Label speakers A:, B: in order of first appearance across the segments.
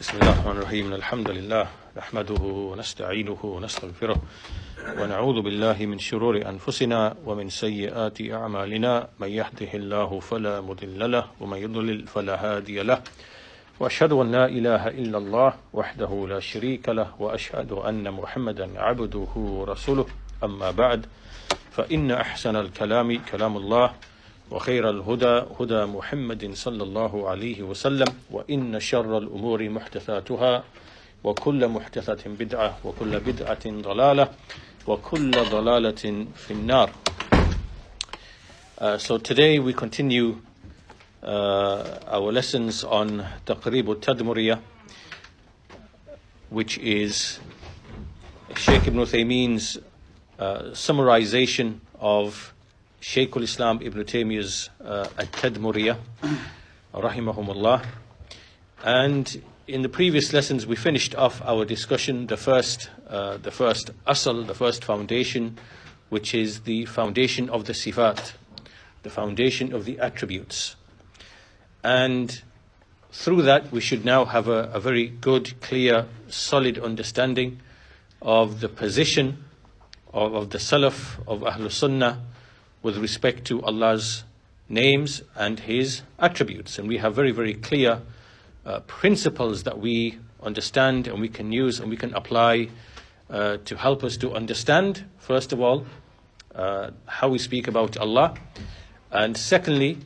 A: بسم الله الرحمن الرحيم الحمد لله نحمده ونستعينه ونستغفره ونعوذ بالله من شرور أنفسنا ومن سيئات أعمالنا من يهده الله فلا مضل له ومن يضلل فلا هادي له وأشهد أن لا إله إلا الله وحده لا شريك له وأشهد أن محمدا عبده ورسوله أما بعد فإن أحسن الكلام كلام الله وخير الهدى هدى محمد صلى الله عليه وسلم وإن شر الأمور محدثاتها وكل محدثة بدعة وكل بدعة ضلالة وكل ضلالة في النار. So today we continue our lessons on Taqreeb Tadmuriyyah, which is Shaykh Ibn Uthaymeen's summarization of Shaykh al-Islam Ibn Taymiyyah's Tadmuriyyah, rahimahumullah. And in the previous lessons we finished off our discussion, the first asal, the first foundation, which is the foundation of the sifat, the foundation of the attributes. And through that we should now have a very good, clear, solid understanding of the position of the Salaf, of Ahlul Sunnah, with respect to Allah's names and His attributes. And we have very, very clear principles that we understand and we can use and we can apply to help us to understand, first of all, how we speak about Allah, and secondly,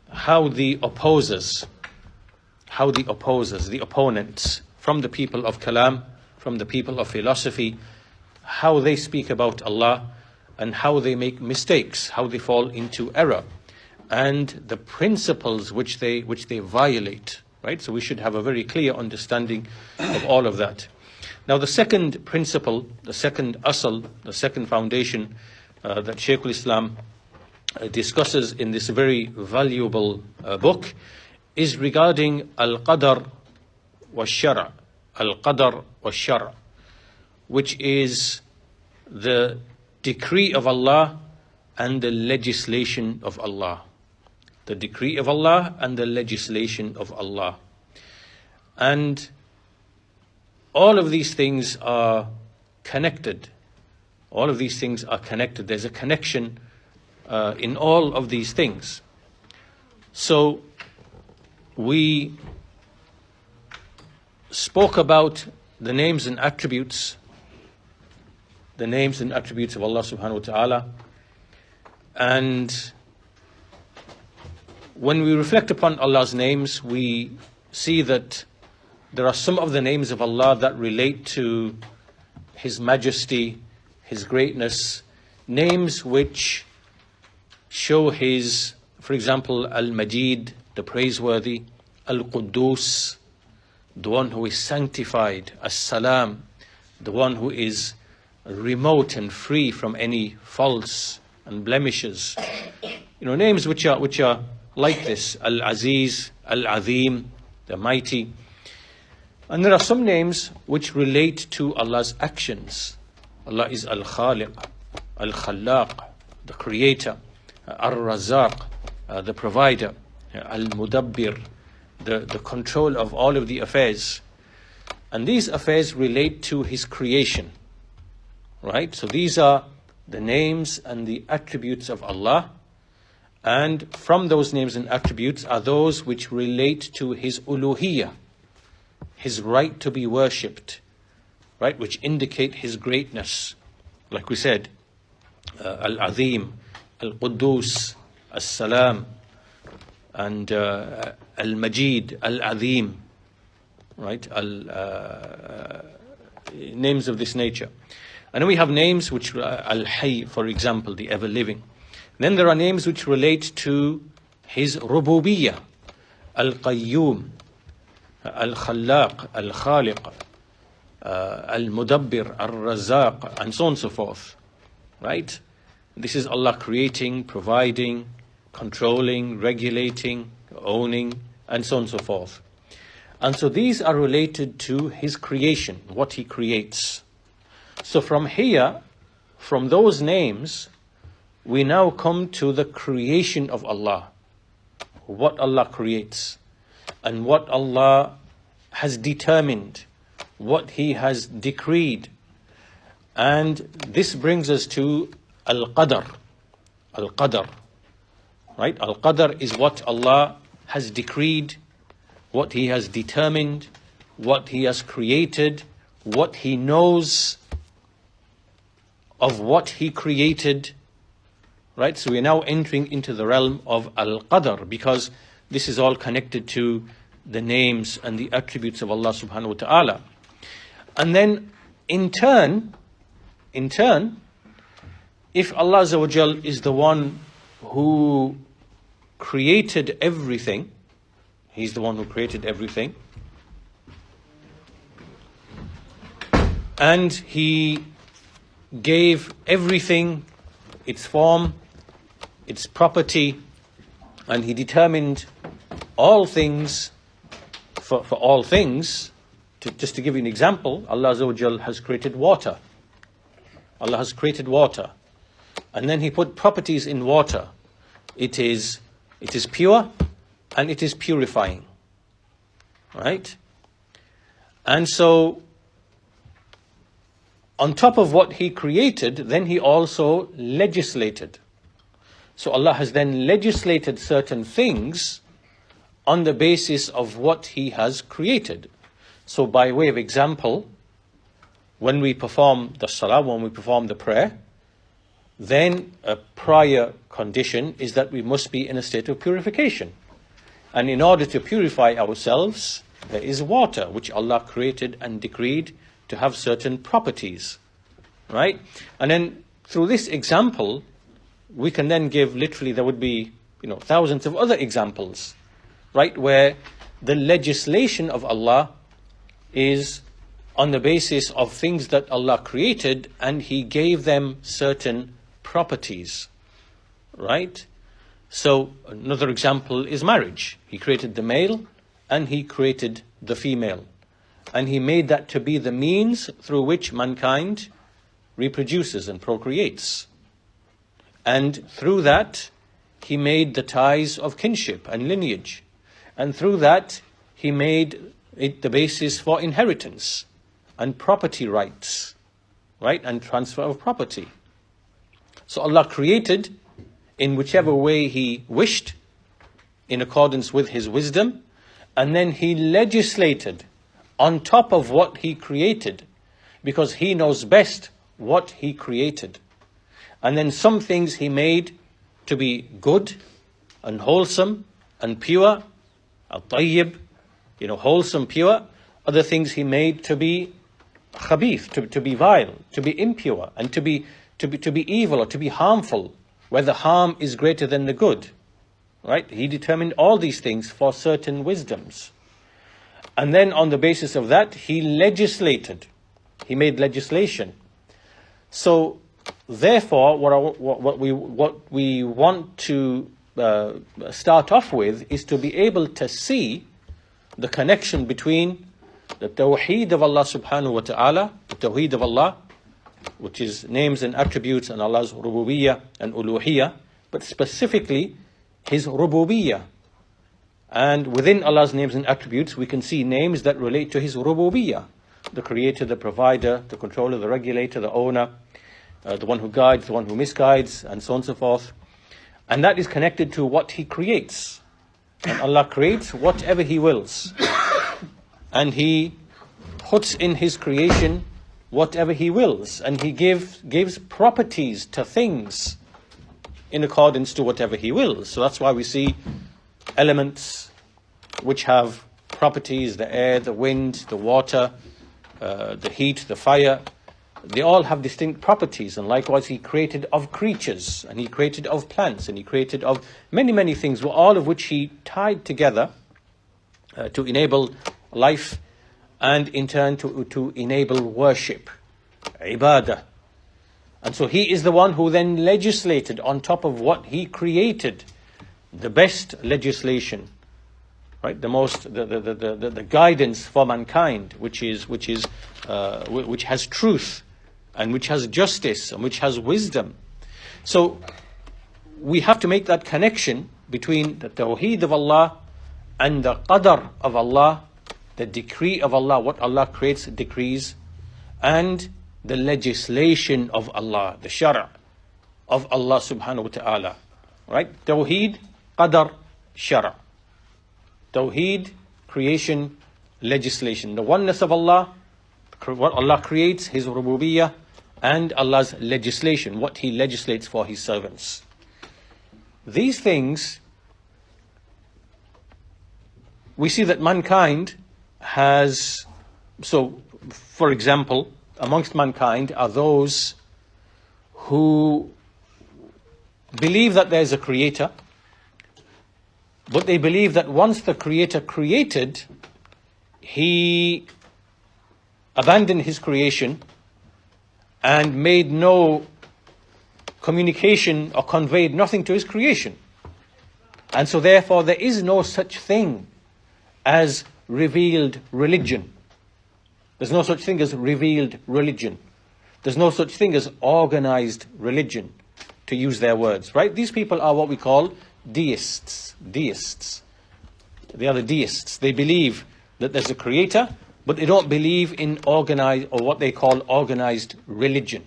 A: how the opponents from the people of Kalam, from the people of philosophy, how they speak about Allah, and how they make mistakes, how they fall into error, and the principles which they violate, right? So we should have a very clear understanding of all of that. Now the second principle, the second asal, the second foundation that Shaykh al-Islam discusses in this very valuable book is regarding al-qadar wa shara, al-qadar wa shara, which is the decree of Allah and the legislation of Allah. The decree of Allah and the legislation of Allah. And all of these things are connected. All of these things are connected. There's a connection in all of these things. So we spoke about the names and attributes of Allah subhanahu wa ta'ala. And when we reflect upon Allah's names, we see that there are some of the names of Allah that relate to His majesty, His greatness, names which show His, for example, Al-Majid, the praiseworthy, Al-Quddus, the one who is sanctified, As-Salam, the one who is remote and free from any faults and blemishes. Names which are like this: Al-Aziz, Al-Azim, the mighty. And there are some names which relate to Allah's actions. Allah is Al-Khaliq, Al-Khallaq, the creator, Al-Razaq, the provider, Al-Mudabbir, the control of all of the affairs. And these affairs relate to His creation. Right? So these are the names and the attributes of Allah. And from those names and attributes are those which relate to His uluhiyyah, His right to be worshipped, right? Which indicate His greatness. Like we said, Al-Azim, Al-Quddus, As-Salam, and Al-Majid, Al-Azim, right? Names of this nature. And then we have names which Al-Hayy, for example, the ever-living. Then there are names which relate to His Rububiyyah, Al-Qayyum, Al-Khallaq, Al-Khaliq, Al-Mudabbir, Al-Razaq, and so on and so forth. Right? This is Allah creating, providing, controlling, regulating, owning, and so on and so forth. And so these are related to His creation, what He creates. So from here, from those names, we now come to the creation of Allah, what Allah creates, and what Allah has determined, what He has decreed. And this brings us to Al-Qadr. Al-Qadr. Right? Al-Qadr is what Allah has decreed, what He has determined, what He has created, what He knows of what He created. Right? So we are now entering into the realm of Al-Qadr, because this is all connected to the names and the attributes of Allah subhanahu wa ta'ala. And then in turn, if Allah Azza wa Jal is the one who created everything, He's the one who created everything, and He gave everything its form, its property, and He determined all things for all things. Just to give you an example, Allah Azza wa Jal has created water. Allah has created water. And then He put properties in water. It is pure and it is purifying. Right? And so, on top of what He created, then He also legislated. So Allah has then legislated certain things on the basis of what He has created. So by way of example, when we perform the salah, when we perform the prayer, then a prior condition is that we must be in a state of purification. And in order to purify ourselves, there is water, which Allah created and decreed to have certain properties. Right? And then through this example, we can then give, literally there would be thousands of other examples, right, where the legislation of Allah is on the basis of things that Allah created, and He gave them certain properties. Right? So another example is marriage. He created the male and He created the female. And He made that to be the means through which mankind reproduces and procreates. And through that, He made the ties of kinship and lineage. And through that, He made it the basis for inheritance and property rights, right? And transfer of property. So Allah created in whichever way He wished, in accordance with His wisdom, and then He legislated on top of what He created, because He knows best what He created. And then some things He made to be good and wholesome and pure, al-tayyib, wholesome, pure. Other things He made to be khabith, to be vile, to be impure, and to be evil or to be harmful, where the harm is greater than the good. Right? He determined all these things for certain wisdoms. And then on the basis of that, He legislated. He made legislation. So therefore, what we want to start off with is to be able to see the connection between the Tawheed of Allah subhanahu wa ta'ala, the Tawheed of Allah, which is names and attributes, and Allah's Rububiyyah and Uluhiyyah, but specifically His Rububiyyah. And within Allah's names and attributes, we can see names that relate to His Rububiyyah, the creator, the provider, the controller, the regulator, the owner, the one who guides, the one who misguides, and so on and so forth. And that is connected to what He creates. And Allah creates whatever He wills. And He puts in His creation whatever He wills. And He gives properties to things in accordance to whatever He wills. So that's why we see elements which have properties, the air, the wind, the water, the heat, the fire. They all have distinct properties. And likewise, He created of creatures, and He created of plants, and He created of many, many things, all of which He tied together to enable life, and in turn to enable worship, ibadah. And so He is the one who then legislated on top of what He created, the best legislation, right? The guidance for mankind, which has truth, and which has justice, and which has wisdom. So we have to make that connection between the Tawheed of Allah and the Qadr of Allah, the decree of Allah, what Allah creates, decrees, and the legislation of Allah, the shara' of Allah subhanahu wa ta'ala. Right? Tawheed, qadar, shara'. Tawheed, creation, legislation. The oneness of Allah, what Allah creates, His rububiyyah, and Allah's legislation, what He legislates for His servants. These things, we see that mankind has, so for example, amongst mankind are those who believe that there is a creator, but they believe that once the creator created, he abandoned his creation and made no communication or conveyed nothing to his creation. And so therefore there is no such thing as revealed religion. There's no such thing as revealed religion. There's no such thing as organized religion, to use their words, right? These people are what we call deists. Deists. They are the deists. They believe that there's a creator, but they don't believe in organized, or what they call organized religion.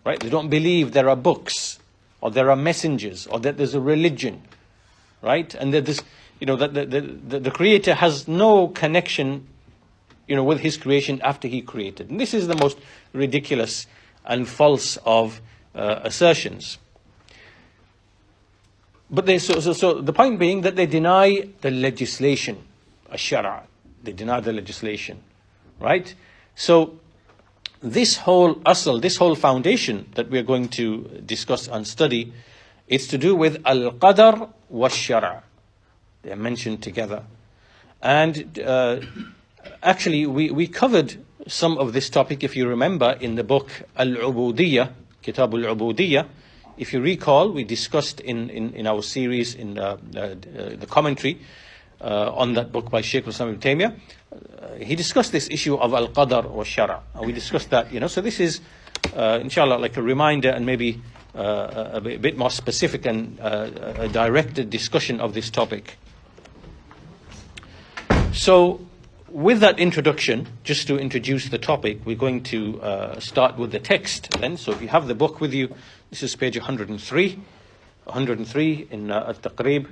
A: Right? They don't believe there are books, or there are messengers, or that there's a religion. Right? And that this, that the creator has no connection, with his creation after he created. And this is the most ridiculous and false of assertions. But so the point being that they deny the legislation, ash-shara'. They deny the legislation, right? So this whole asl, this whole foundation that we are going to discuss and study, it's to do with al-qadar wa-shara'. They are mentioned together. And actually, we covered some of this topic, if you remember, in the book Al-Ubudiyyah, Kitab Al-Ubudiyyah. If you recall, we discussed in our series, in the commentary on that book by Shaykh al-Islam ibn Taymiyyah, he discussed this issue of al-qadar wa shara'. And we discussed that, so this is, inshallah, like a reminder and maybe a bit more specific and a directed discussion of this topic. So, with that introduction, just to introduce the topic, we're going to start with the text then. So if you have the book with you, this is page 103 in Taqreeb.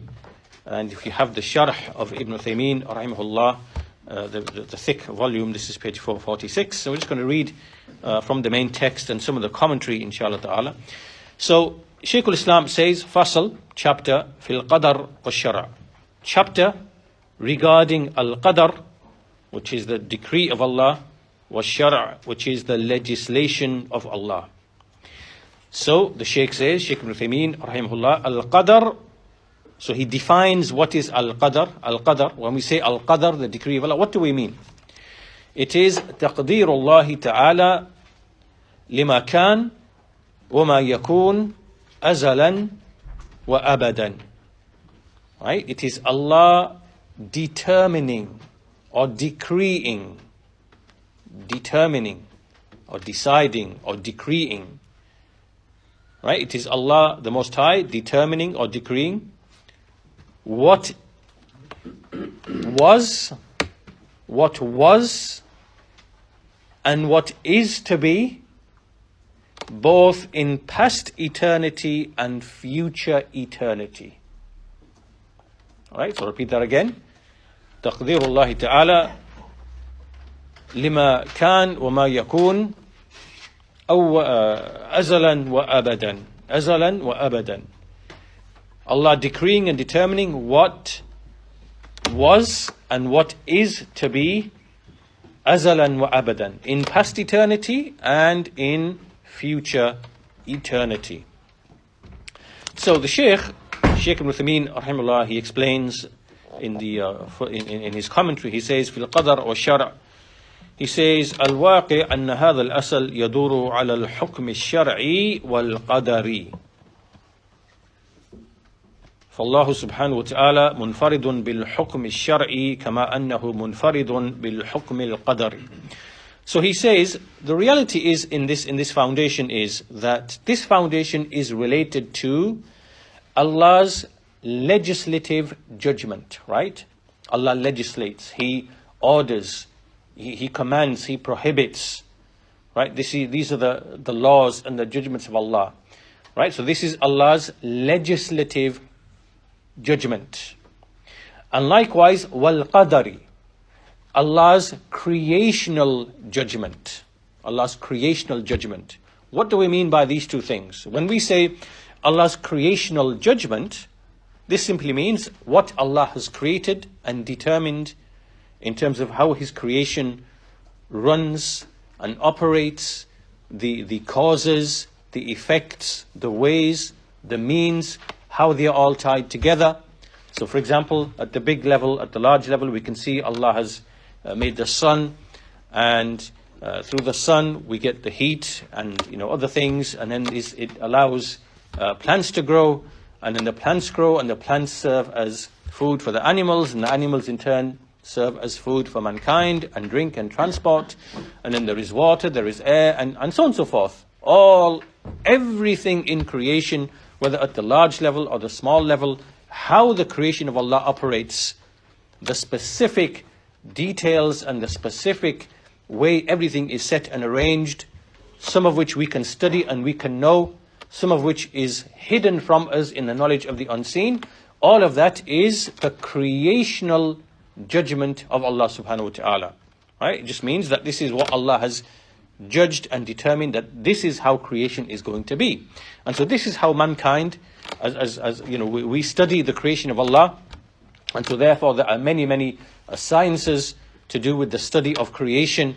A: And if you have the Sharh of Ibn Uthaymeen, rahimahullah, the thick volume, this is page 446. So we're just going to read from the main text and some of the commentary, inshallah ta'ala. So Shaykh al-Islam says, Fasal, chapter, Fil Qadar wa Shara'. Chapter regarding al-Qadar, which is the decree of Allah, was shara', which is the legislation of Allah. So the Shaykh says, Shaykh Ibn Uthaymeen, rahimahullah, al-qadar, so he defines what is al-qadar. Al-qadar, when we say al-qadar, the decree of Allah, what do we mean? It is taqdeer Allah ta'ala lima kan wa ma yakun azalan wa abadan. Right? It is Allah determining or deciding or decreeing. Right? It is Allah the Most High determining or decreeing what was, and what is to be, both in past eternity and future eternity. Alright, so repeat that again. تقدير الله تعالى لما كان وما يكون أو أزلا وأبدا. Allah decreeing and determining what was and what is to be, azalan wa abadan, in past eternity and in future eternity. So the Shaykh Ibn Uthaymeen, rahimahullah, he explains in his commentary, he says, في القدر والشرع, he says, الواقع أن هذا الأصل يدور على الحكم الشرعي والقدري. فالله سبحانه وتعالى منفرد بالحكم الشرعي كما أنه منفرد بالحكم القدري. So he says, the reality is in this foundation is that this foundation is related to Allah's legislative judgment, right? Allah legislates. He orders, He commands, He prohibits. Right? These are the laws and the judgments of Allah. Right? So this is Allah's legislative judgment. And likewise, wal qadari, Allah's creational judgment. Allah's creational judgment. What do we mean by these two things? When we say Allah's creational judgment, this simply means what Allah has created and determined in terms of how His creation runs and operates, the causes, the effects, the ways, the means, how they are all tied together. So for example, at the big level, at the large level, we can see Allah has made the sun, and through the sun we get the heat and other things, and then it allows plants to grow, and then the plants grow, and the plants serve as food for the animals, and the animals in turn serve as food for mankind, and drink and transport, and then there is water, there is air, and so on and so forth. Everything in creation, whether at the large level or the small level, how the creation of Allah operates, the specific details and the specific way everything is set and arranged, some of which we can study and we can know, some of which is hidden from us in the knowledge of the unseen. All of that is the creational judgment of Allah subhanahu wa ta'ala. Right? It just means that this is what Allah has judged and determined, that this is how creation is going to be. And so this is how mankind, as we study the creation of Allah, and so therefore there are many sciences to do with the study of creation.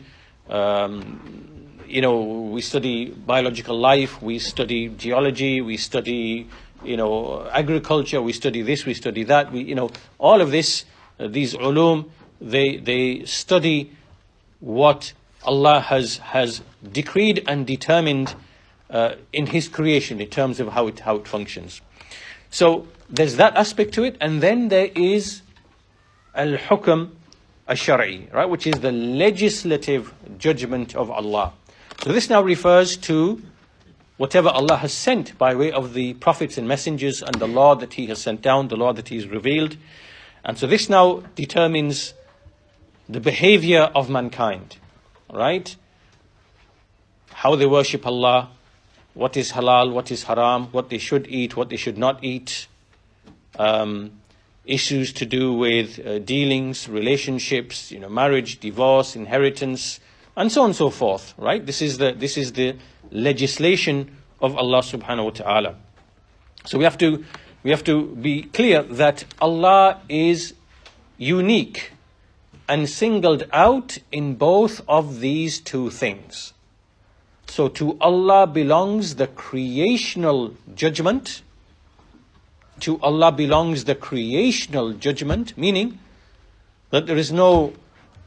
A: We study biological life, we study geology, we study agriculture, we study this, we study that. All of this, these ulum, they study what Allah has decreed and determined in His creation in terms of how it functions. So there's that aspect to it, and then there is al-hukm al-shar'i, right, which is the legislative judgment of Allah. So this now refers to whatever Allah has sent by way of the prophets and messengers and the law that He has sent down, the law that He has revealed. And so this now determines the behavior of mankind, right? How they worship Allah, what is halal, what is haram, what they should eat, what they should not eat, issues to do with dealings, relationships, marriage, divorce, inheritance, and so on and so forth, right? This is the legislation of Allah subhanahu wa ta'ala. So we have to be clear that Allah is unique and singled out in both of these two things. So to Allah belongs the creational judgment. To Allah belongs the creational judgment, meaning that there is no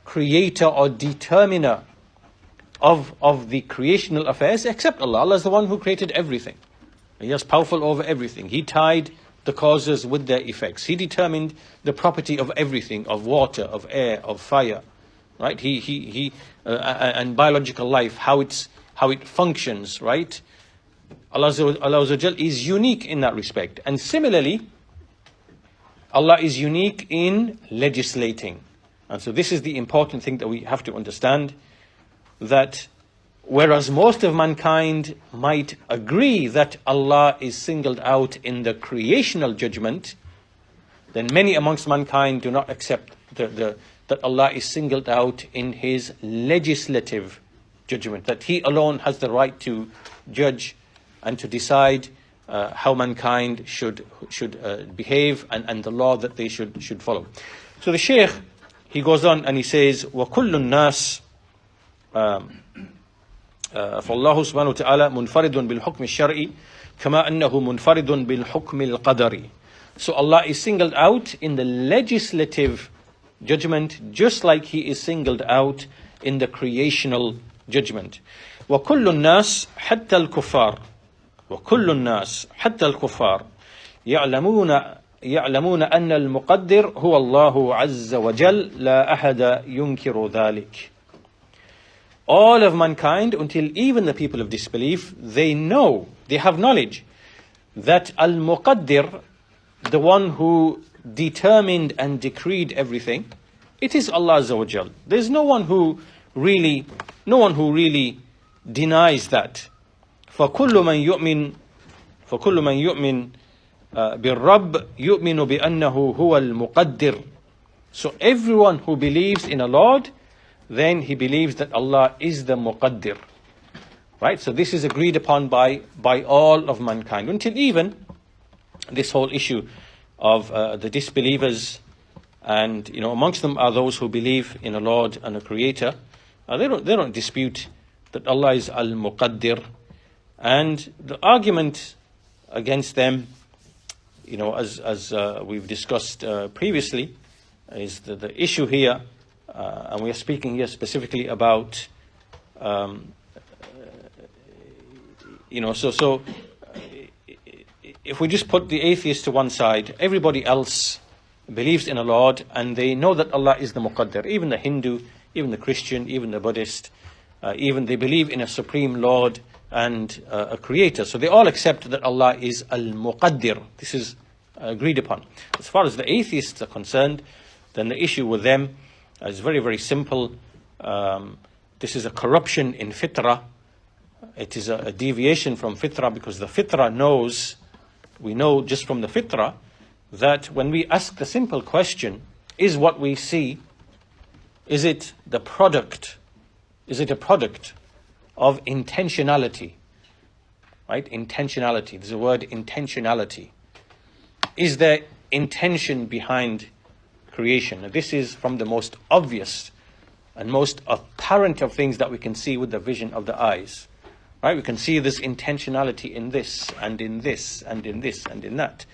A: creator or determiner of the creational affairs except Allah. Allah is the one who created everything. He is powerful over everything. He tied the causes with their effects. He determined the property of everything, of water, of air, of fire, right? He and biological life, how it functions, right? Allah is unique in that respect. And similarly, Allah is unique in legislating. And so this is the important thing that we have to understand, that whereas most of mankind might agree that Allah is singled out in the creational judgment, then many amongst mankind do not accept that Allah is singled out in His legislative judgment, that He alone has the right to judge and to decide how mankind should behave and the law that they should follow. So the Shaykh, he goes on and he says, وَكُلُّ النَّاسِ فالله سبحانه وتعالى منفرد بالحكم الشرعي كما أنه منفرد بالحكم القدري. So Allah is singled out in the legislative judgment just like He is singled out in the creational judgment. وكل الناس حتى الكفار وكل الناس حتى الكفار يعلمون أن المقدر هو الله عز وجل لا أحد ينكر ذلك. All of mankind, until even the people of disbelief, they know, they have knowledge that Al-Muqaddir, the one who determined and decreed everything, It is Allah Azza wa Jal. There's no one who really denies that. فَكُلُّ مَنْ يُؤْمِنْ بِالرَّبِّ يُؤْمِنُ بِأَنَّهُ هُوَ الْمُقَدِّرُ. So everyone who believes in a Lord, then he believes that Allah is the Muqaddir. Right? So this is agreed upon by all of mankind. Until even this whole issue of the disbelievers, and amongst them are those who believe in a Lord and a Creator. They don't dispute that Allah is Al-Muqaddir. And the argument against them, as we've discussed previously, is the issue here, and we are speaking here specifically about, so if we just put the atheist to one side, everybody else believes in a Lord, and they know that Allah is the Muqaddir. Even the Hindu, even the Christian, even the Buddhist, even they believe in a supreme Lord and a Creator. So they all accept that Allah is Al-Muqaddir. This is agreed upon. As far as the atheists are concerned, then the issue with them is very, very simple. This is a corruption in fitrah. It is a deviation from fitrah, because the fitrah knows, we know just from the fitrah, that when we ask the simple question, is what we see, is it a product of intentionality? Right? Intentionality. There's a word, intentionality. Is there intention behind creation? And this is from the most obvious and most apparent of things that we can see with the vision of the eyes. Right? We can see this intentionality in this, and in this, and in this, and in that.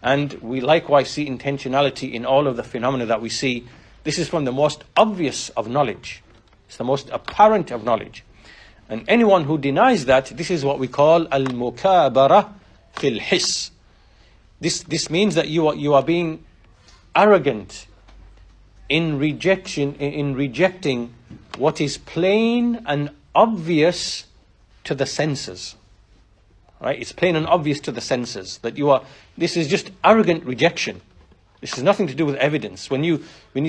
A: And we likewise see intentionality in all of the phenomena that we see. This is from the most obvious of knowledge. It's the most apparent of knowledge. And anyone who denies that, this is what we call al-mukabara fil hiss. This means that you are being arrogant in rejecting what is plain and obvious to the senses. Right? It's plain and obvious to the senses that this is just arrogant rejection. This has nothing to do with evidence. When you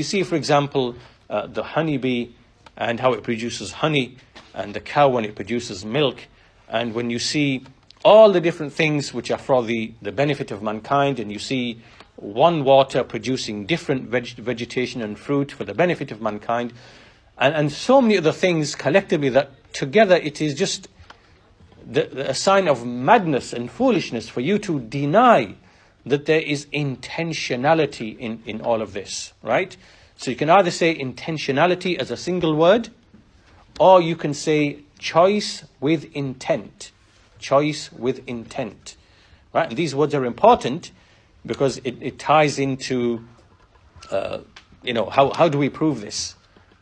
A: see, for example, the honeybee and how it produces honey, and the cow when it produces milk, and when you see all the different things which are for the benefit of mankind, and you see one water producing different vegetation and fruit for the benefit of mankind, and so many other things collectively, that together it is just a sign of madness and foolishness for you to deny that there is intentionality in all of this, right? So you can either say intentionality as a single word, or you can say choice with intent. Choice with intent, right? And these words are important because it ties into, how do we prove this,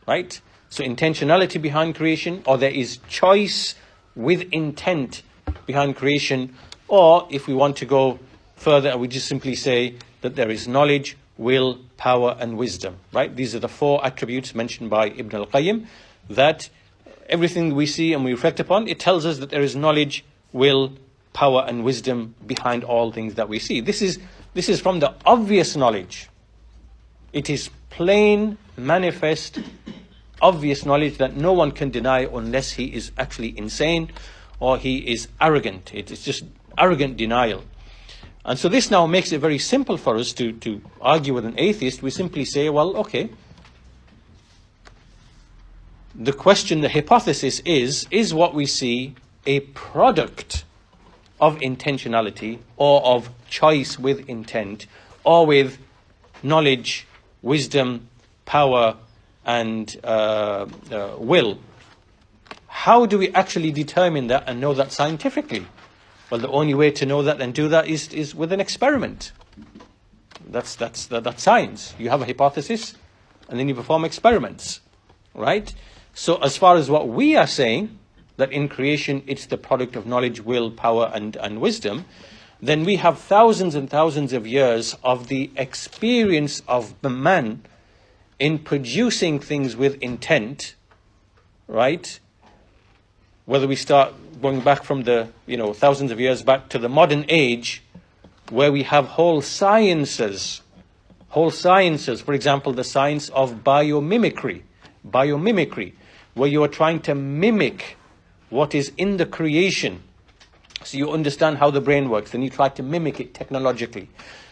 A: right? So intentionality behind creation, or there is choice with intent behind creation, or if we want to go further, we just simply say that there is knowledge, will, power, and wisdom, right? These are the four attributes mentioned by Ibn al-Qayyim, that everything we see and we reflect upon, it tells us that there is knowledge, will, power, and wisdom behind all things that we see. This is from the obvious knowledge. It is plain, manifest, obvious knowledge that no one can deny unless he is actually insane or he is arrogant. It is just arrogant denial. And so this now makes it very simple for us to argue with an atheist. We simply say, well, okay, the question, the hypothesis is what we see a product of intentionality, or of choice with intent, or with knowledge, wisdom, power, and will? How do we actually determine that and know that scientifically? Well, the only way to know that and do that is with an experiment. That's science. You have a hypothesis, and then you perform experiments, right? So as far as what we are saying, that in creation it's the product of knowledge, will, power, and wisdom, then we have thousands and thousands of years of the experience of the man in producing things with intent, right? Whether we start going back from the, thousands of years back to the modern age, where we have whole sciences whole sciences, for example, the science of biomimicry, where you are trying to mimic what is in the creation. So you understand how the brain works, then you try to mimic it technologically.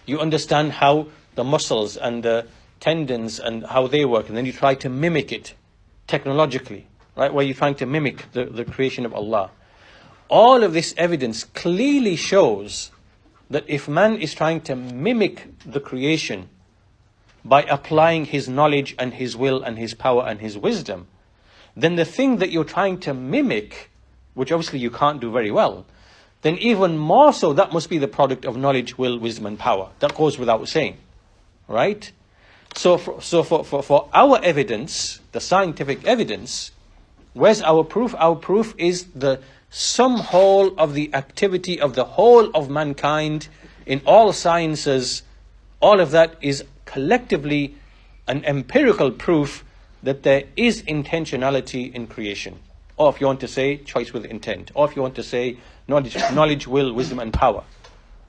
A: You understand how the muscles and the tendons and how they work, and then you try to mimic it technologically, right? Where you're trying to mimic the creation of Allah. All of this evidence clearly shows that if man is trying to mimic the creation by applying his knowledge and his will and his power and his wisdom, then the thing that you're trying to mimic, which obviously you can't do very well, then even more so, that must be the product of knowledge, will, wisdom and power. That goes without saying, right? So for our evidence, the scientific evidence, where's our proof? Our proof is the sum whole of the activity of the whole of mankind in all sciences. All of that is collectively an empirical proof that there is intentionality in creation. Or if you want to say, choice with intent. Or if you want to say, knowledge, will, wisdom and power.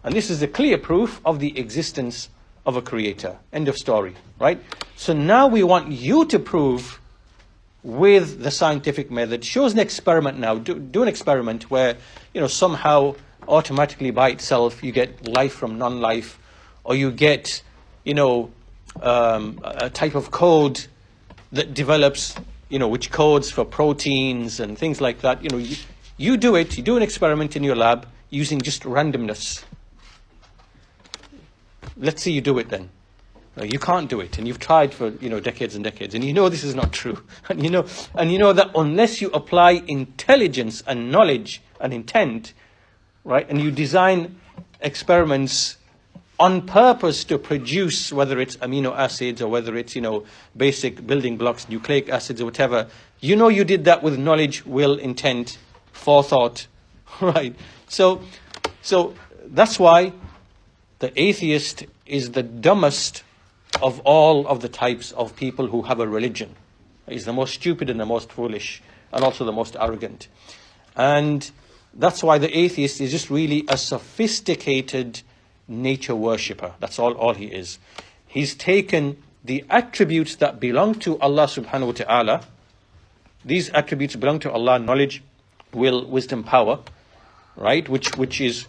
A: And this is a clear proof of the existence of a creator. End of story, right? So now we want you to prove with the scientific method. Show us an experiment now. Do an experiment where, somehow automatically by itself you get life from non-life, or you get, a type of code that develops, which codes for proteins and things like that. You do it. You do an experiment in your lab using just randomness. Let's see you do it then. You can't do it, and you've tried for decades and decades, and this is not true, and you know that unless you apply intelligence and knowledge and intent, right, and you design experiments on purpose to produce, whether it's amino acids or whether it's basic building blocks, nucleic acids or whatever, you did that with knowledge, will, intent, forethought, right? So that's why the atheist is the dumbest of all of the types of people who have a religion. He's the most stupid and the most foolish, and also the most arrogant. And that's why the atheist is just really a sophisticated nature worshipper. That's all he is. He's taken the attributes that belong to Allah subhanahu wa ta'ala. These attributes belong to Allah: knowledge, will, wisdom, power, right? Which is,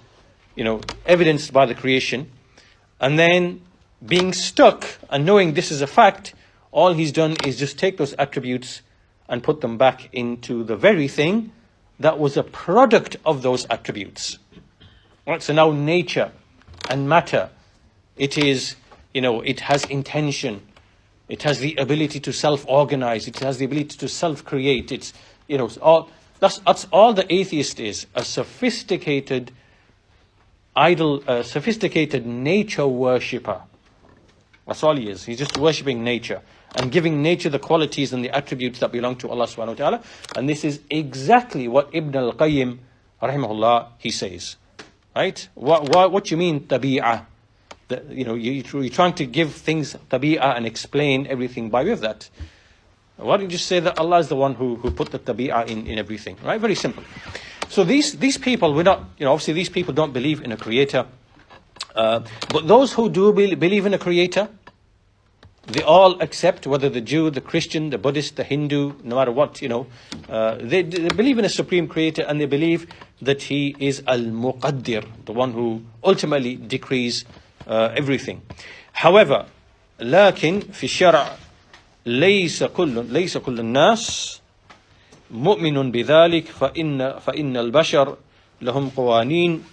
A: evidenced by the creation. And then being stuck and knowing this is a fact, all he's done is just take those attributes and put them back into the very thing that was a product of those attributes. Right? So now nature and matter, it is, it has intention. It has the ability to self-organize. It has the ability to self-create. It's, that's all the atheist is, a sophisticated sophisticated nature worshipper. That's all he is. He's just worshipping nature and giving nature the qualities and the attributes that belong to Allah subhanahu wa ta'ala. And this is exactly what Ibn al-Qayyim, rahimahullah, he says. Right? What you mean, tabi'ah? You're trying to give things tabi'ah and explain everything by way of that. Why don't you just say that Allah is the one who put the tabi'ah in everything? Right? Very simple. So these people, we're not, obviously these people don't believe in a creator. But those who do believe in a creator, they all accept, whether the Jew, the Christian, the Buddhist, the Hindu, no matter what, they believe in a supreme creator, and they believe that he is al-Muqaddir, the one who ultimately decrees everything. However, لكن في الشرع ليس كل الناس مؤمن بذلك فإن البشر لهم قوانين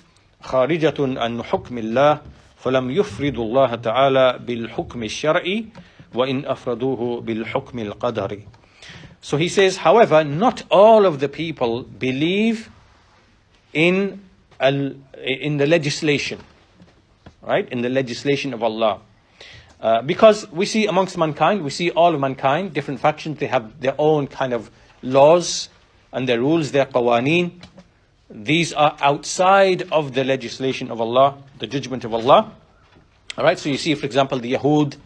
A: خارجة عن حكم الله فلم يفرض الله تعالى بالحكم الشرعي وإن أفردوه بالحكم القدري. So he says, however, not all of the people believe in the legislation, right? In the legislation of Allah. Because we see amongst mankind, we see all of mankind, different factions, they have their own kind of laws and their rules, their qawaneen. These are outside of the legislation of Allah, the judgment of Allah. Alright, so you see, for example, the Yahud,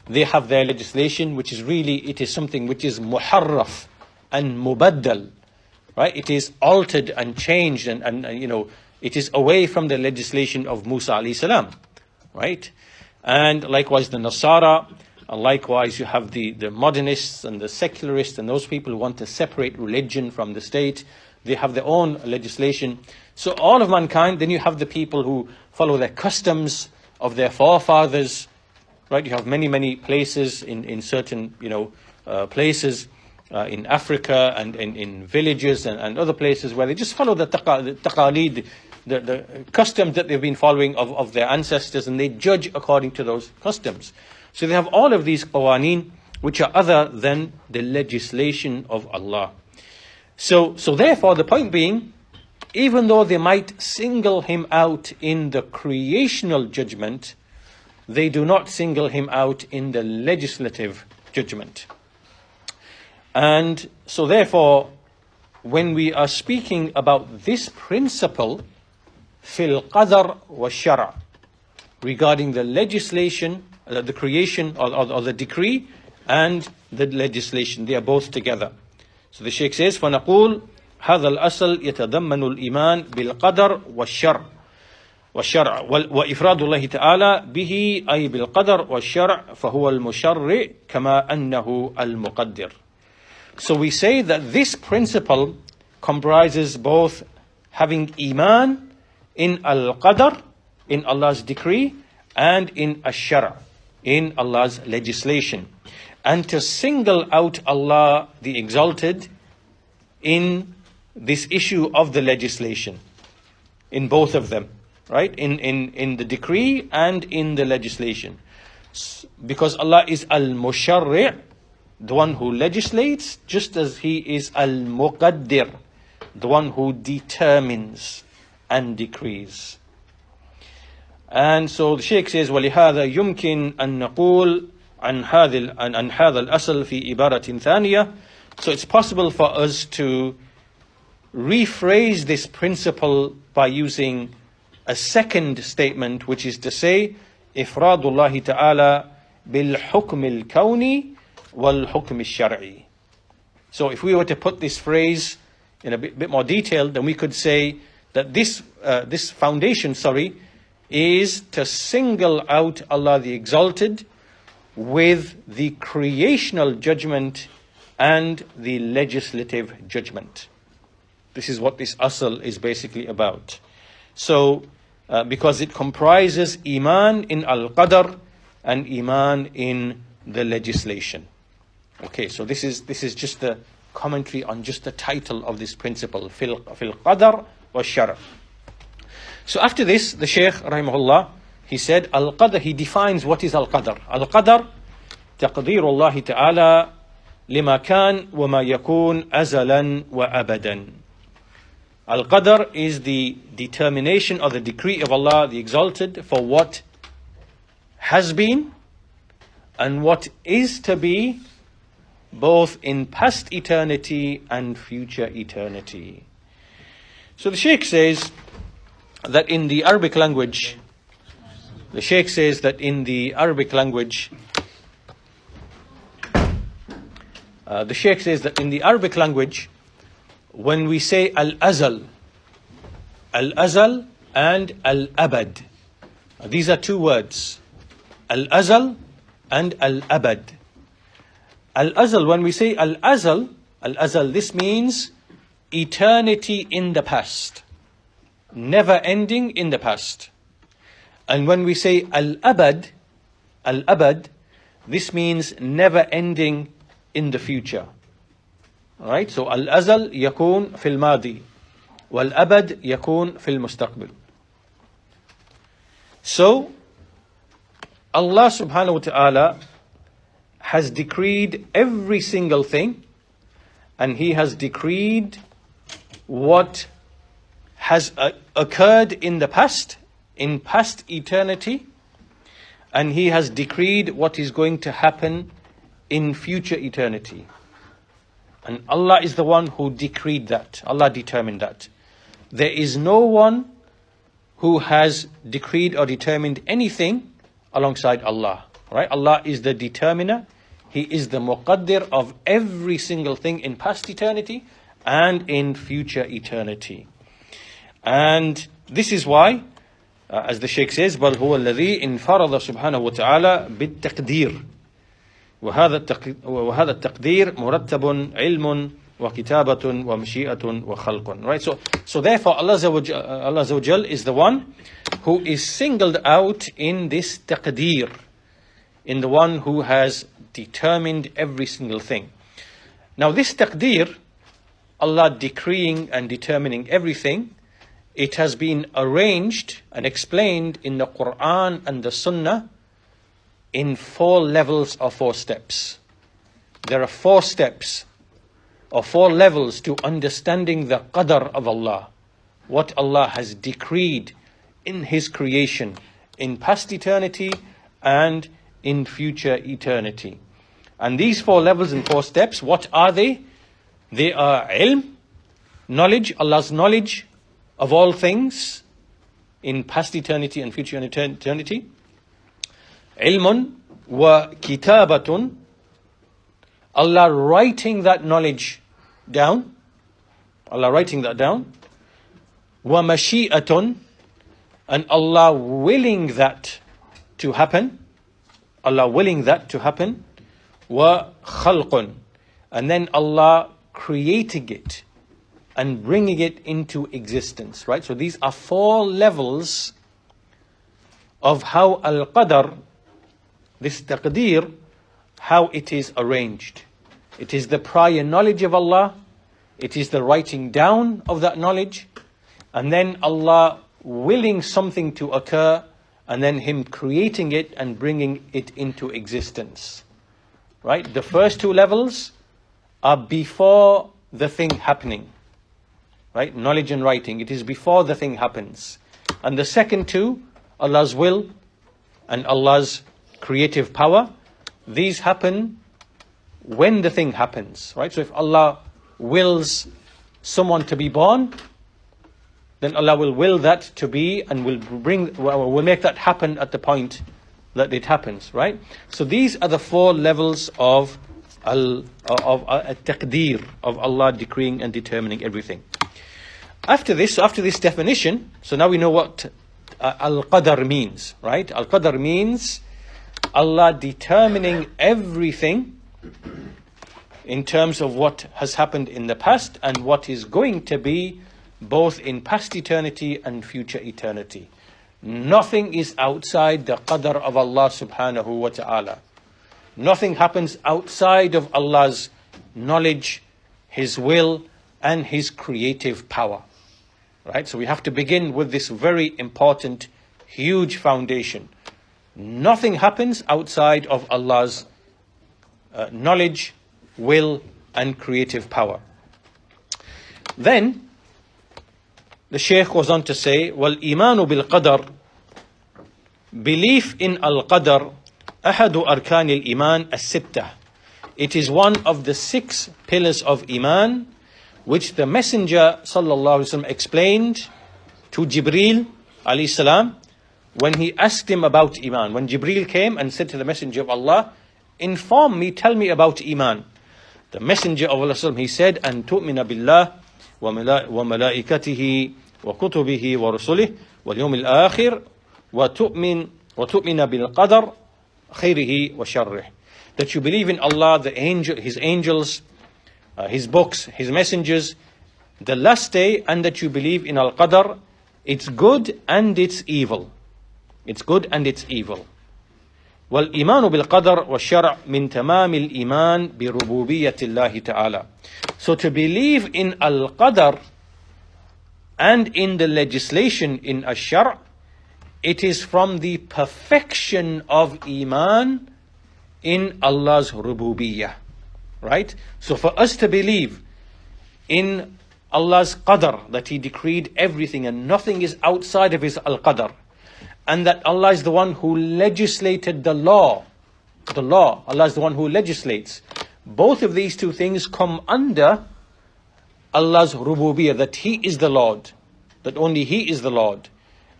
A: they have their legislation, which is really, it is something which is muharraf and mubaddal. Right? It is altered and changed and it is away from the legislation of Musa alayhi salam. Right? And likewise the Nasara, and likewise you have the modernists and the secularists and those people who want to separate religion from the state. They have their own legislation. So all of mankind, then you have the people who follow their customs of their forefathers, right? You have many places in certain, places in Africa and in villages and other places where they just follow the taqaleed, the customs that they've been following of their ancestors, and they judge according to those customs. So they have all of these qawaneen which are other than the legislation of Allah. So therefore the point being, even though they might single him out in the creational judgment, they do not single him out in the legislative judgment. And so therefore, when we are speaking about this principle, fil qadar wa shara, regarding the legislation, the creation or the decree and the legislation, they are both together. So the Shaykh says, فَنَقُولُ هذا الأصل يتضمن الإيمان بالقدر والشرع وإفراد الله تعالى به أي بالقدر والشرع فهو المشرع كما أنه المقدر. So we say that this principle comprises both having iman in al-qadr, in Allah's decree, and in ash-shara, in Allah's legislation, and to single out Allah the Exalted in this issue of the legislation, in both of them, right? In the decree and in the legislation. Because Allah is al-musharri', the one who legislates, just as He is al-muqaddir, the one who determines and decrees. And so the Shaykh says, وَلِهَذَا يُمْكِنْ أَن نَقُولْ عن هذا الأصل في عبارة ثانية. So it's possible for us to rephrase this principle by using a second statement, which is to say, إفراد الله تعالى بالحكم الكوني والحكم الشرعي. So if we were to put this phrase in a bit more detail, then we could say that this foundation, is to single out Allah the Exalted with the creational judgment and the legislative judgment. This is what this asl is basically about. So, because it comprises iman in al-qadr and iman in the legislation. Okay, so this is just the commentary on just the title of this principle, fil qadr wa shara. So after this, the Shaykh rahimahullah, he said al-qadr, he defines what is al-qadr. Al-qadr تقدير الله تعالى لما كان وما يكون أزلا وأبدا. Al-Qadr is the determination or the decree of Allah the Exalted for what has been and what is to be, both in past eternity and future eternity. So the Shaykh says that in the Arabic language, when we say al-azal and al-abad, these are two words, al-azal and al-abad. Al-azal, when we say al-azal, this means eternity in the past, never ending in the past. And when we say al-abad, this means never ending in the future. Alright, so al-azal yakun fil madi, wal-abad yakun fil mustaqbil. So Allah subhanahu wa ta'ala has decreed every single thing, and He has decreed what has occurred in the past, in past eternity, and He has decreed what is going to happen in future eternity. And Allah is the one who decreed that. Allah determined that. There is no one who has decreed or determined anything alongside Allah. Right? Allah is the determiner. He is the muqaddir of every single thing in past eternity and in future eternity. And this is why as the Shaykh says, بل هو الذي انفرض سبحانه وتعالى بالتقدير وهذا التقدير مرتب علم وكتابة ومشيئة وخلق. Right, so therefore Allah Azza wa Jal is the one who is singled out in this taqdeer, in the one who has determined every single thing. Now this taqdeer, Allah decreeing and determining everything, it has been arranged and explained in the Quran and the Sunnah in 4 levels or 4 steps. There are 4 steps or 4 levels to understanding the qadr of Allah, what Allah has decreed in His creation, in past eternity and in future eternity. And these 4 levels and 4 steps, what are they? They are ilm, knowledge, Allah's knowledge of all things in past eternity and future eternity. Ilmun wa kitabatun, Allah writing that knowledge down, Allah writing that down. Wa mashi'atun, and Allah willing that to happen, Allah willing that to happen. Wa khalqun, and then Allah creating it and bringing it into existence, right? So these are 4 levels of how al-qadr, this taqdeer, how it is arranged. It is the prior knowledge of Allah, it is the writing down of that knowledge, and then Allah willing something to occur, and then Him creating it and bringing it into existence. Right? The first 2 levels are before the thing happening. Right? Knowledge and writing, it is before the thing happens. And the second 2, Allah's will and Allah's creative power, these happen when the thing happens. Right? So if Allah wills someone to be born, then Allah will will that to be and will make that happen at the point that it happens, right? So these are the 4 levels of taqdeer, of Allah decreeing and determining everything. After this definition, so now we know what al-qadr means, right? Al-qadr means Allah determining everything in terms of what has happened in the past and what is going to be both in past eternity and future eternity. Nothing is outside the qadr of Allah subhanahu wa ta'ala. Nothing happens outside of Allah's knowledge, His will, and His creative power. Right? So we have to begin with this very important, huge foundation. Nothing happens outside of Allah's knowledge, will, and creative power. Then, the Shaykh goes on to say, وَالْإِيمَانُ بِالْقَدَرِ, belief in al-qadr, أحد أركان الإيمان الستة. It is one of the 6 pillars of Iman, which the Messenger sallallahu alaihi wasallam explained to Jibreel alayhi salam when he asked him about Iman. When Jibreel came and said to the Messenger of Allah, inform me, tell me about Iman. The Messenger of Allah, he said, أن تؤمن بالله وملائكته وكتبه ورسله واليوم الآخر وتؤمن بالقدر خيره وشره. That you believe in Allah, His angels, His books, His messengers, the last day, and that you believe in al-qadr, it's good and it's evil. It's good and it's evil. وَالْإِيمَانُ بِالْقَدْرِ وَالشَّرْعِ مِنْ تَمَامِ الْإِيمَانِ بِرُبُوبِيَّةِ اللَّهِ تَعَالَى. So to believe in al-qadr and in the legislation in ash-shar', it is from the perfection of Iman in Allah's rububiyyah. Right? So for us to believe in Allah's qadr, that He decreed everything and nothing is outside of His al-qadr, and that Allah is the one who legislated the law, Allah is the one who legislates. Both of these 2 things come under Allah's rububiyyah, that He is the Lord, that only He is the Lord.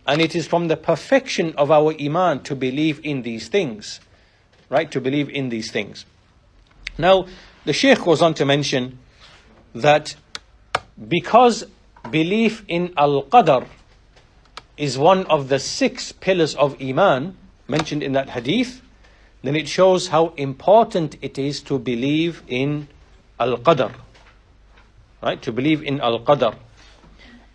A: And it is from the perfection of our Iman to believe in these things. Right? To believe in these things. Now, the Shaykh goes on to mention that because belief in al-qadr is one of the 6 pillars of Iman mentioned in that hadith, then it shows how important it is to believe in Al-Qadr. Right? To believe in Al-Qadr.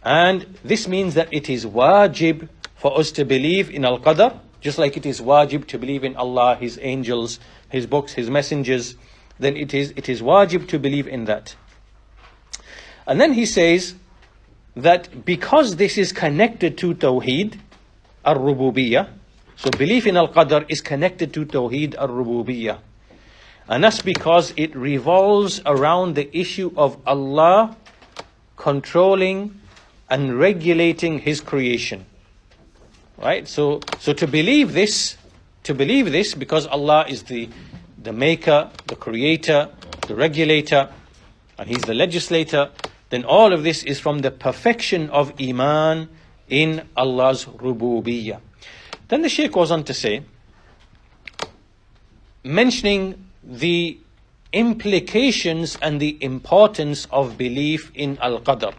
A: And this means that it is wajib for us to believe in Al-Qadr, just like it is wajib to believe in Allah, His angels, His books, His messengers. Then it is wajib to believe in that. And then he says that because this is connected to Tawheed, Ar-Rububiyyah, so belief in Al-Qadr is connected to Tawheed Ar-Rububiyyah. And that's because it revolves around the issue of Allah controlling and regulating His creation. Right? So to believe this, because Allah is the maker, the creator, the regulator, and He's the legislator, then all of this is from the perfection of Iman in Allah's Rububiyyah. Then the Shaykh goes on to say, mentioning the implications and the importance of belief in Al-Qadr.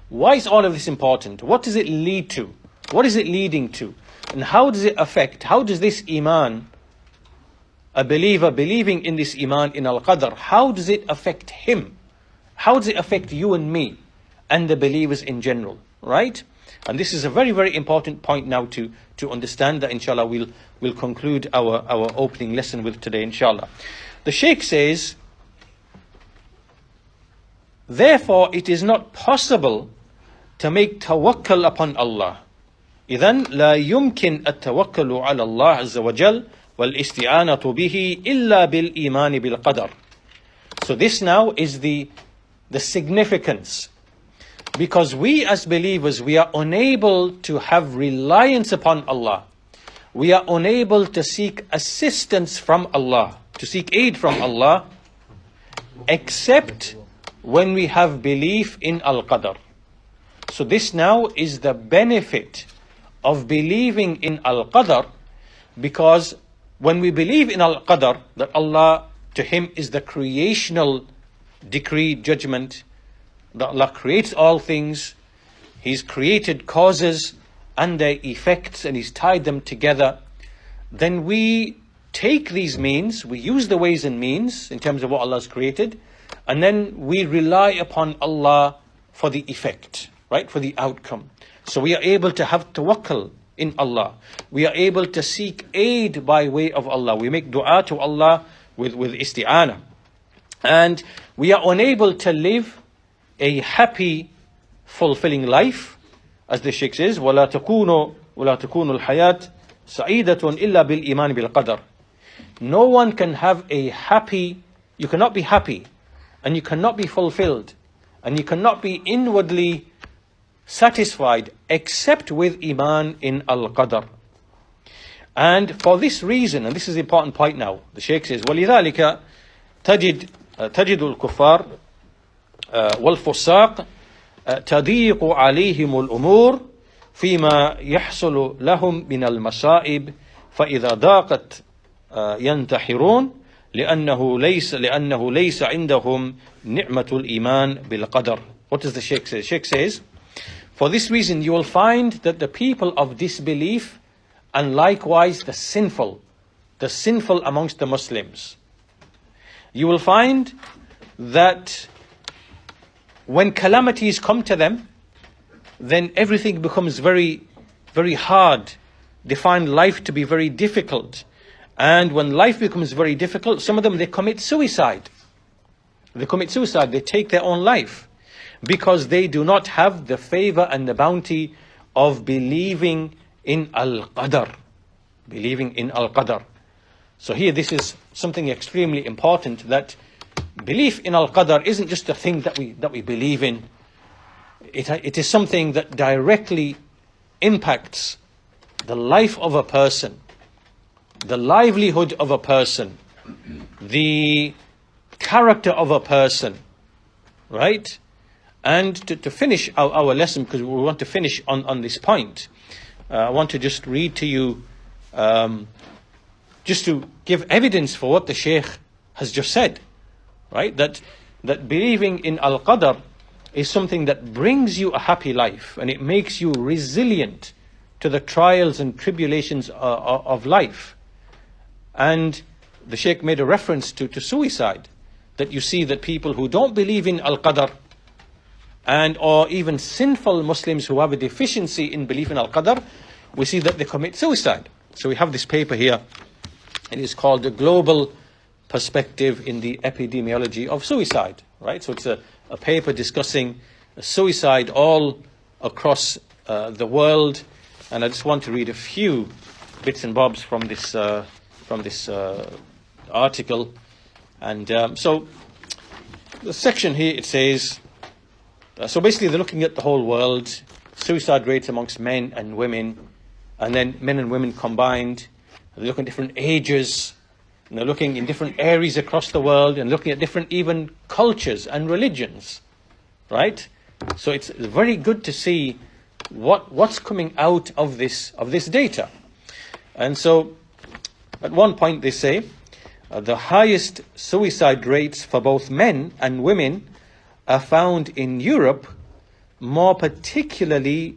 A: Why is all of this important? What does it lead to? What is it leading to? And how does it affect? How does this Iman, a believer believing in this Iman in Al-Qadr, how does it affect him? How does it affect you and me and the believers in general? Right? And this is a very, very important point now to understand, that inshallah we'll conclude our opening lesson with today, inshallah. The Shaykh says, therefore it is not possible to make tawakkul upon Allah. إذن لا يمكن التوكل على الله عز وجل والاستعانة به إلا بالإيمان بالقدر. So this now is the significance. Because we as believers, we are unable to have reliance upon Allah. We are unable to seek assistance from Allah, to seek aid from Allah, except when we have belief in Al-Qadr. So this now is the benefit of believing in Al-Qadr, because when we believe in Al-Qadr, that Allah, to Him is the creational decree, judgment, that Allah creates all things, He's created causes and their effects, and He's tied them together, then we take these means, we use the ways and means in terms of what Allah has created, and then we rely upon Allah for the effect, right, for the outcome. So we are able to have tawakkul in Allah. We are able to seek aid by way of Allah. We make dua to Allah with isti'anah. And we are unable to live a happy, fulfilling life, as the Shaykh says, وَلَا تَكُونُ الْحَيَاةِ سَعِيدَةٌ إِلَّا بِالْإِيمَانِ بِالْقَدَرِ. No one can have a happy, you cannot be happy, and you cannot be fulfilled, and you cannot be inwardly satisfied except with Iman in Al-Qadr. And for this reason, and this is the important point now, the Shaykh says, وَلِذَلِكَ تجد الكفار والفساق تضيق عليهم الأمور فيما يحصل لهم من المصائب فإذا ضاقت ينتحرون لأنه ليس عندهم نعمة الإيمان بالقدر. What does the Shaykh say? The Shaykh says, for this reason you will find that the people of disbelief, and likewise the sinful amongst the Muslims, you will find that when calamities come to them, then everything becomes very, very hard. They find life to be very difficult. And when life becomes very difficult, some of them, they commit suicide. They take their own life, because they do not have the favor and the bounty of believing in Al-Qadr. So here, this is something extremely important, that belief in Al-Qadr isn't just a thing that we believe in. It is something that directly impacts the life of a person, the livelihood of a person, the character of a person, right? And to finish our lesson, because we want to finish on this point, I want to just read to you, just to give evidence for what the Shaykh has just said, right? That believing in Al-Qadr is something that brings you a happy life, and it makes you resilient to the trials and tribulations of life. And the Sheikh made a reference to suicide, that you see that people who don't believe in Al-Qadr, and or even sinful Muslims who have a deficiency in belief in Al-Qadr, we see that they commit suicide. So we have this paper here, and it's called The Global Perspective in the Epidemiology of Suicide, right? So it's a paper discussing suicide all across the world, and I just want to read a few bits and bobs from this article. And so the section here, it says, so basically they're looking at the whole world, suicide rates amongst men and women, and then men and women combined. They're looking at different ages, and they're looking in different areas across the world, and looking at different even cultures and religions, right? So it's very good to see what's coming out of this data. And so at one point they say the highest suicide rates for both men and women are found in Europe, more particularly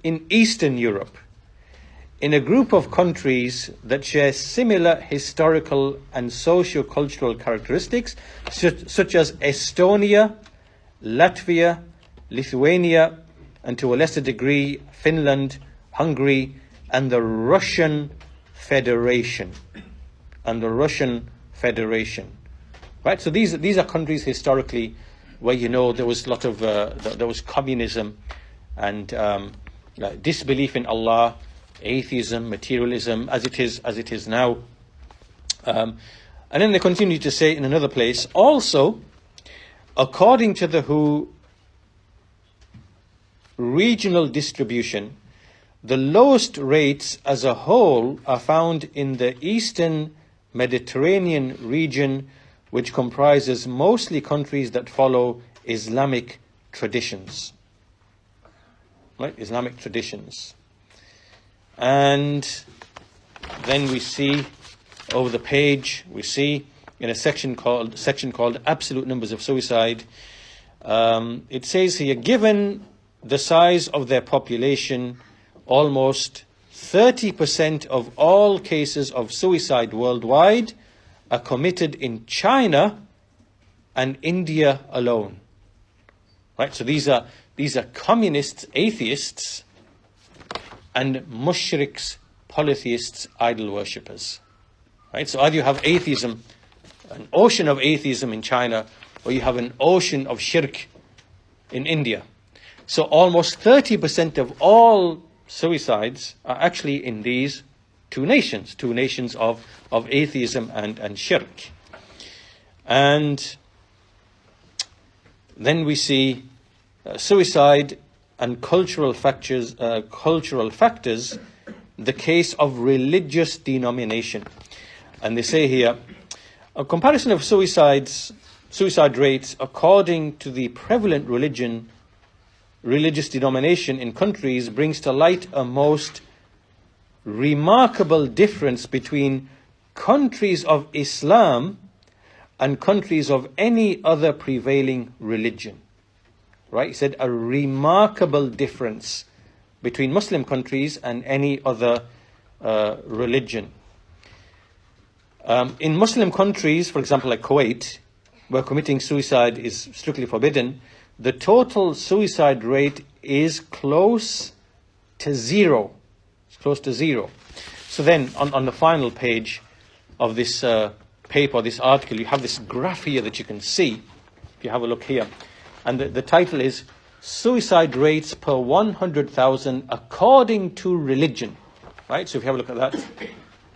A: in Eastern Europe, in a group of countries that share similar historical and socio-cultural characteristics, such as Estonia, Latvia, Lithuania, and to a lesser degree, Finland, Hungary, and the Russian Federation. Right, so these are countries historically where there was a lot of there was communism and disbelief in Allah, atheism, materialism, as it is now. And then they continue to say in another place, also, according to the WHO regional distribution, the lowest rates as a whole are found in the Eastern Mediterranean region, which comprises mostly countries that follow Islamic traditions. Right? Islamic traditions. And then we see over the page, we see in a section called Absolute Numbers of Suicide, it says here, given the size of their population, almost 30% of all cases of suicide worldwide are committed in China and India alone. Right? So these are communists, atheists, and mushriks, polytheists, idol worshippers. Right? So either you have atheism, an ocean of atheism in China, or you have an ocean of shirk in India. So almost 30% of all suicides are actually in these two nations of atheism and shirk. And then we see suicide and cultural factors, the case of religious denomination. And they say here, a comparison of suicide rates according to the prevalent religious denomination in countries brings to light a most remarkable difference between countries of Islam and countries of any other prevailing religion. Right? He said a remarkable difference between Muslim countries and any other religion. In Muslim countries, for example, like Kuwait, where committing suicide is strictly forbidden, the total suicide rate is close to zero. It's close to zero. So then, on the final page of this paper, this article, you have this graph here that you can see. If you have a look here. And the title is Suicide Rates per 100,000 According to Religion. Right? So if you have a look at that, you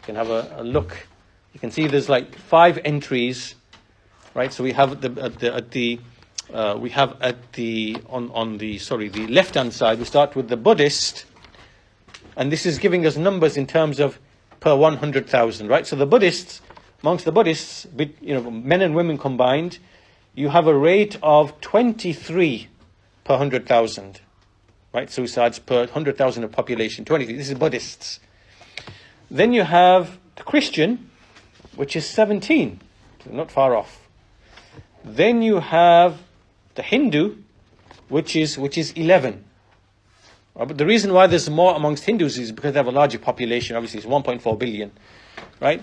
A: can have a look. You can see there's like 5 entries. Right? So we have the left-hand side, we start with the Buddhist, and this is giving us numbers in terms of per 100,000, right? So amongst the Buddhists, men and women combined, you have a rate of 23 per 100,000, right? Suicides per 100,000 of population, 23. This is Buddhists. Then you have the Christian, which is 17, so not far off. Then you have the Hindu, which is 11. But the reason why there's more amongst Hindus is because they have a larger population. Obviously, it's 1.4 billion, right?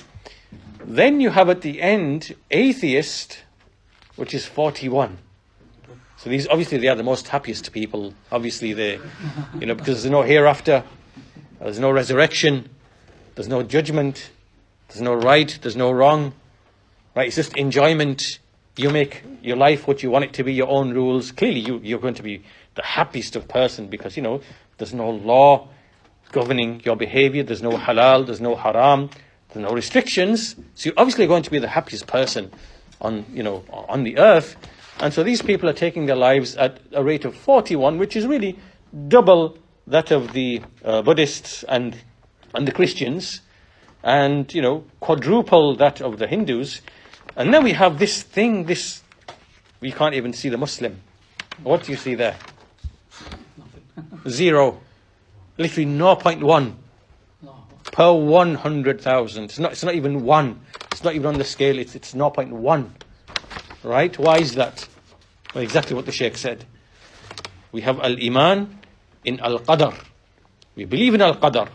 A: Then you have at the end atheist, which is 41. So these, obviously, they are the most happiest people. Obviously, they, because there's no hereafter, there's no resurrection, there's no judgment, there's no right, there's no wrong, right? It's just enjoyment. You make your life what you want it to be, your own rules. Clearly, you're going to be the happiest of person because, there's no law governing your behavior. There's no halal, there's no haram, there's no restrictions. So you're obviously going to be the happiest person on the earth. And so these people are taking their lives at a rate of 41, which is really double that of the Buddhists and the Christians, and quadruple that of the Hindus. And then we have this thing, we can't even see the Muslim. What do you see there? Zero. Literally 0.1 per 100,000. It's not even one. It's not even on the scale. It's 0.1. Right? Why is that? Well, exactly what the Shaykh said. We have al-Iman in al-Qadr. We believe in al-Qadr.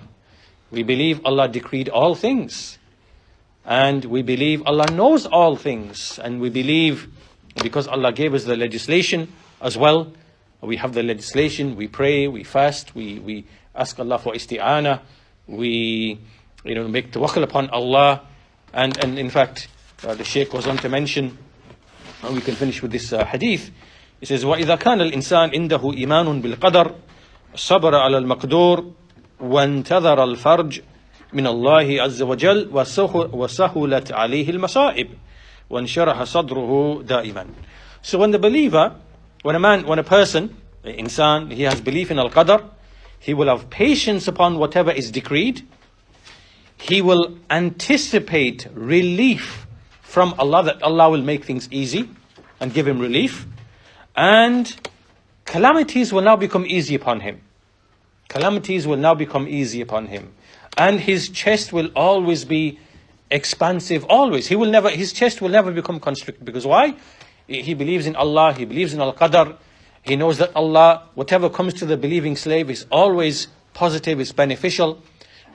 A: We believe Allah decreed all things. And we believe Allah knows all things. And we believe, because Allah gave us the legislation as well, we have the legislation, we pray, we fast, we ask Allah for isti'anah, we make tawakkul upon Allah. And in fact, the Shaykh goes on to mention, and we can finish with this hadith. It says, وَإِذَا كَانَ الْإِنسَانِ عِنْدَهُ إِيمَانٌ بِالْقَدَرِ صَبَرَ عَلَى الْمَقْدُورِ وَانْتَظَرَ الْفَرْجِ من الله عز وجل وسهلت عليه المصائب وانشرح صدره دائما. So when the believer, when a person, insan, he has belief in al-qadr, he will have patience upon whatever is decreed. He will anticipate relief from Allah, that Allah will make things easy and give him relief. And calamities will now become easy upon him. Calamities will now become easy upon him. And his chest will always be expansive, always. His chest will never become constricted. Because why? He believes in Allah, he believes in Al-Qadr. He knows that Allah, whatever comes to the believing slave, is always positive, is beneficial.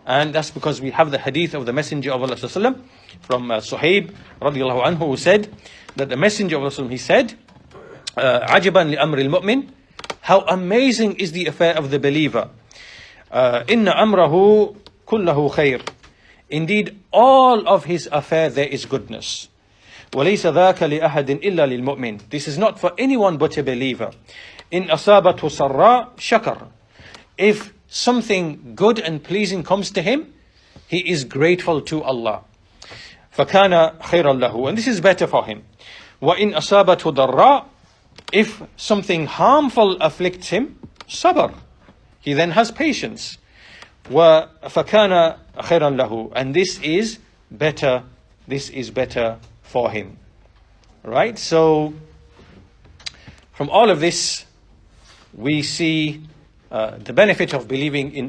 A: And that's because we have the hadith of the Messenger of Allah ﷺ from Suhaib radiallahu anhu, who said that the Messenger of Allah, he said, عَجَبًا لِأَمْرِ الْمُؤْمِنِ, how amazing is the affair of the believer. إِنَّ أَمْرَهُ كُلَّهُ خَيْرٌ. Indeed, all of his affair there is goodness. وَلَيْسَ ذَاكَ لِأَحَدٍ إِلَّا لِلْمُؤْمِنِ. This is not for anyone but a believer. إِنْ أَصَابَتْهُ سَرَّاء شَكَرٌ. If something good and pleasing comes to him, he is grateful to Allah. فَكَانَ خَيْرًا لَهُ. And this is better for him. وَإِنْ أَصَابَتْهُ ضَرَّاء. If something harmful afflicts him, sabr. He then has patience. وَفَكَانَ خَيْرًا لَهُ. And this is better for him. Right? So, from all of this, we see the benefit of believing in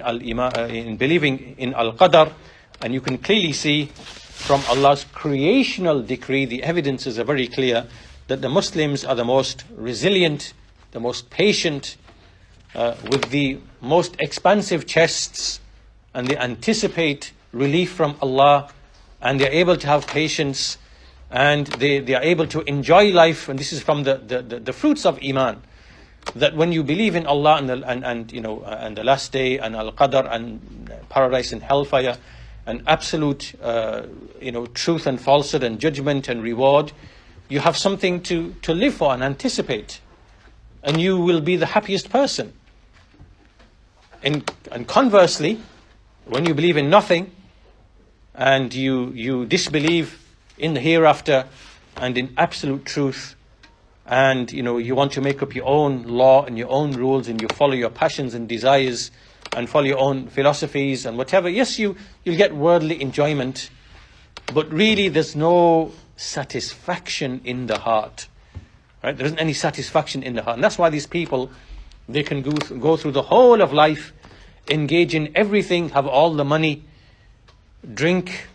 A: believing in Al-Qadr. And you can clearly see from Allah's creational decree, the evidences are very clear that the Muslims are the most resilient, the most patient, with the most expansive chests, and they anticipate relief from Allah, and they're able to have patience, and they are able to enjoy life. And this is from the fruits of Iman, that when you believe in Allah and the last day and Al-Qadr and paradise and hellfire and absolute truth and falsehood and judgment and reward, you have something to live for and anticipate, and you will be the happiest person. And conversely, when you believe in nothing and you disbelieve in the hereafter and in absolute truth, and you want to make up your own law and your own rules, and you follow your passions and desires and follow your own philosophies and whatever, yes, you'll get worldly enjoyment, but really there's no satisfaction in the heart. Right? There isn't any satisfaction in the heart. And that's why these people, they can go through the whole of life, engage in everything, have all the money, drink,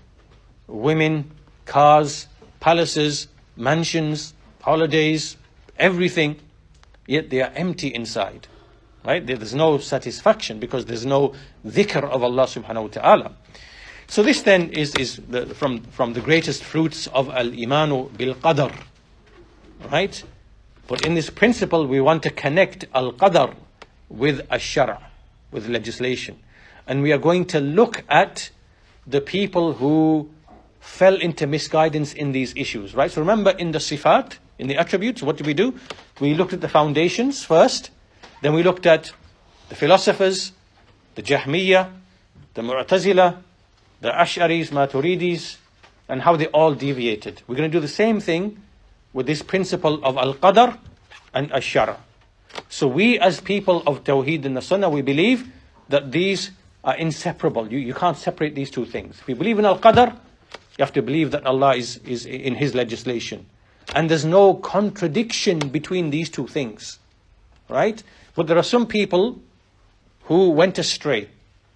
A: women, cars, palaces, mansions, holidays, everything, yet they are empty inside. right? There's no satisfaction because there's no dhikr of Allah subhanahu wa ta'ala. So this then is from the greatest fruits of al-imanu bil-qadr, right? But in this principle, we want to connect al-qadr with ash-shara', with legislation. And we are going to look at the people who fell into misguidance in these issues, right? So remember, in the sifat, in the attributes, what did we do? We looked at the foundations first, then we looked at the philosophers, the Jahmiyyah, the Mu'tazila, the Ash'aris, Maturidis, and how they all deviated. We're going to do the same thing with this principle of al-qadr and ash-shara'. So we as people of Tawheed and the Sunnah, we believe that these are inseparable. You can't separate these two things. If you believe in al-qadr, you have to believe that Allah is in His legislation. And there's no contradiction between these two things, right? But there are some people who went astray,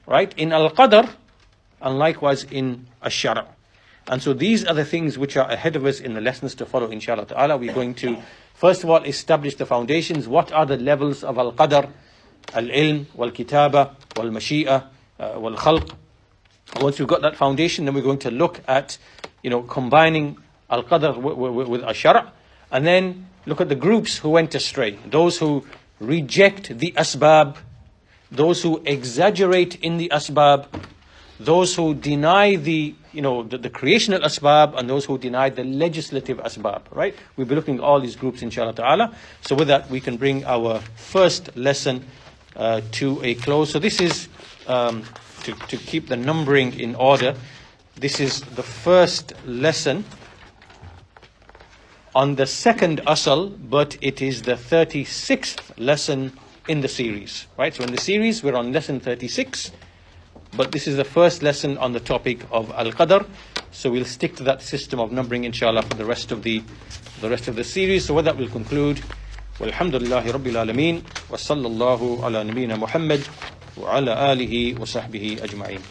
A: right? In al-qadr and likewise in ash-shara'. And so these are the things which are ahead of us in the lessons to follow, inshallah ta'ala. We're going to, first of all, establish the foundations. What are the levels of al-qadr? Al-ilm, wal-kitaba, wal-mashi'a, wal-khalq. Once we've got that foundation, then we're going to look at, combining al-qadr with ash-shara', and then look at the groups who went astray. Those who reject the asbab, those who exaggerate in the asbab, those who deny the creational asbab, and those who deny the legislative asbab, right? We'll be looking at all these groups, inshallah ta'ala. So with that, we can bring our first lesson to a close. So this is, to keep the numbering in order, this is the first lesson on the second asal, but it is the 36th lesson in the series, right? So in the series, we're on lesson 36. But this is the first lesson on the topic of al-qadr. So we'll stick to that system of numbering, inshallah, for the rest of the series. So with that, we'll conclude. Walhamdulillahi Rabbil Alameen. Wa sallallahu ala nabiyyina Muhammad wa ala alihi wa sahbihi ajma'in.